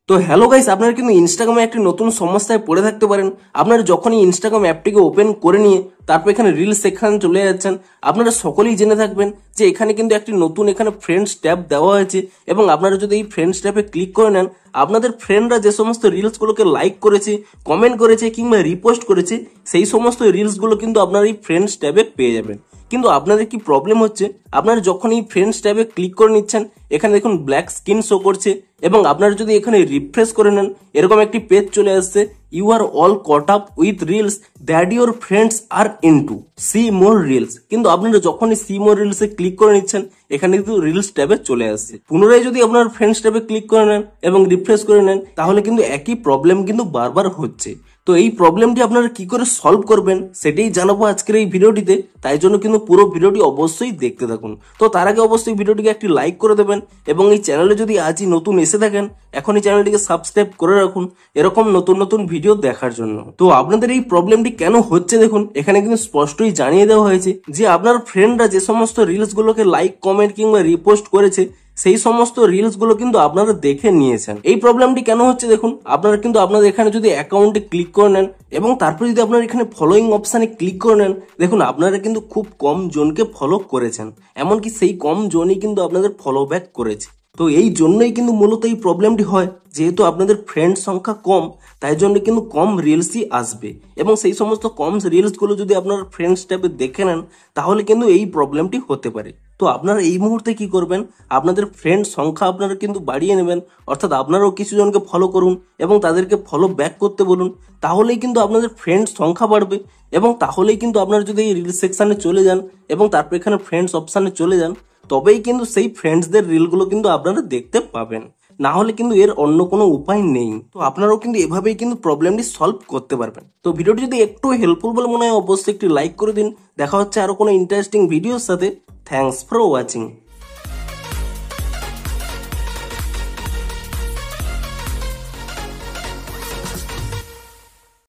তো hello guys, আপনারা কিন্তু ইনস্টাগ্রামে একটি নতুন সমস্যায় পড়ে থাকতে পারেন। আপনারা যখনই ইনস্টাগ্রাম অ্যাপটিকে ওপেন করে নিয়ে তারপর এখানে রিলস সেকশনে চলে যাচ্ছেন, আপনারা সকলেই জেনে থাকবেন যে এখানে কিন্তু একটি নতুন এখানে ফ্রেন্ডস ট্যাব দেওয়া হয়েছে এবং আপনারা যদি এই ফ্রেন্ডস ট্যাবে ক্লিক করে নেন, আপনাদের ফ্রেন্ডরা যে সমস্ত রিলসগুলোকে লাইক করেছে, কমেন্ট করেছে কিংবা রিপোস্ট করেছে, সেই সমস্ত রিলসগুলো কিন্তু আপনারা এই ফ্রেন্ডস ট্যাবে পেয়ে যাবেন। কিন্তু আপনাদের কি প্রবলেম হচ্ছে, আপনারা যখন এই ফ্রেন্ডস ট্যাবে ক্লিক করে নিচ্ছেন, এখানে দেখুন ব্ল্যাক স্ক্রিন শো করছে এবং আপনারা যদি এখানে রিফ্রেশ করে নেন, এরকম একটি পেজ চলে আসছে, you are all caught up with reels that your friends are into, see more reels. কিন্তু আপনারা যখনই সি মোর রিলস এ ক্লিক করে নিচ্ছেন, এখানে কিন্তু রিলস ট্যাবে চলে আসছে। পুনরায় যদি আপনার ফ্রেন্ডস ট্যাবে ক্লিক করে নেন এবং রিফ্রেশ করে নেন, তাহলে কিন্তু একই প্রবলেম কিন্তু বারবার হচ্ছে। তো এই প্রবলেমটি আপনারা কি করে সলভ করবেন সেটাই জানাবো আজকের এই ভিডিওটিতে, তাই জন্য কিন্তু পুরো ভিডিওটি অবশ্যই দেখতে থাকুন। তো তার আগে অবশ্যই ভিডিওটিকে একটি লাইক করে দেবেন এবং এই চ্যানেলে যদি আজই নতুন এসে থাকেন, এখনই চ্যানেলটিকে সাবস্ক্রাইব করে রাখুন এরকম নতুন নতুন ভিডিও দেখার জন্য। তো আপনাদের এই প্রবলেমটি কেন হচ্ছে দেখুন, এখানে কিন্তু স্পষ্টই জানিয়ে দেওয়া হয়েছে যে আপনার ফ্রেন্ডরা যে সমস্ত রিলস গুলোকে লাইক, কমেন্ট কিংবা রিপোস্ট করেছে, সেই সমস্ত রিলস গুলো কিন্তু আপনারা দেখে নিয়েছেন। এই প্রবলেমটি কেন হচ্ছে দেখুন, আপনারা কিন্তু আপনাদের এখানে যদি অ্যাকাউন্টে ক্লিক করে নেন এবং তারপর যদি আপনারা এখানে ফলোইং অপশানে ক্লিক করে নেন, দেখুন আপনারা কিন্তু খুব কম জনকে ফলো করেছেন, এমনকি সেই কম জনই কিন্তু আপনাদের ফলো ব্যাক করেছে। তো এই জন্যই কিন্তু মূলত এই প্রবলেমটি হয়, যেহেতু আপনাদের ফ্রেন্ড সংখ্যা কম, তাই জন্য কিন্তু কম রিলসই আসবে এবং সেই সমস্ত কম রিলসগুলো যদি আপনার ফ্রেন্ডস ট্যাবে দেখে নেন, তাহলে কিন্তু এই প্রবলেমটি হতে পারে। তো আপনারা এই মুহূর্তে কি করবেন, আপনাদের ফ্রেন্ড সংখ্যা আপনারা কিন্তু বাড়িয়ে নেবেন, অর্থাৎ আপনারাও কিছু জনকে ফলো করুন এবং তাদেরকে ফলো ব্যাক করতে বলুন, তাহলেই কিন্তু আপনাদের ফ্রেন্ড সংখ্যা বাড়বে এবং তাহলেই কিন্তু আপনারা যদি এই রিল সেকশনে চলে যান এবং তারপর এখানে ফ্রেন্ডস অপশানে চলে যান, তবেই কিন্তু সেই ফ্রেন্ডসদের রিলগুলো কিন্তু আপনারা দেখতে পাবেন, না হলে কিন্তু এর অন্য কোনো উপায় নেই। তো আপনারাও কিন্তু এভাবেই কিন্তু প্রবলেমটি সলভ করতে পারবেন। তো ভিডিওটি যদি একটু হেল্পফুল বলে মনে হয়, অবশ্যই একটি লাইক করে দিন। দেখা হচ্ছে আরো কোনো ইন্টারেস্টিং ভিডিওর সাথে। Thanks for watching.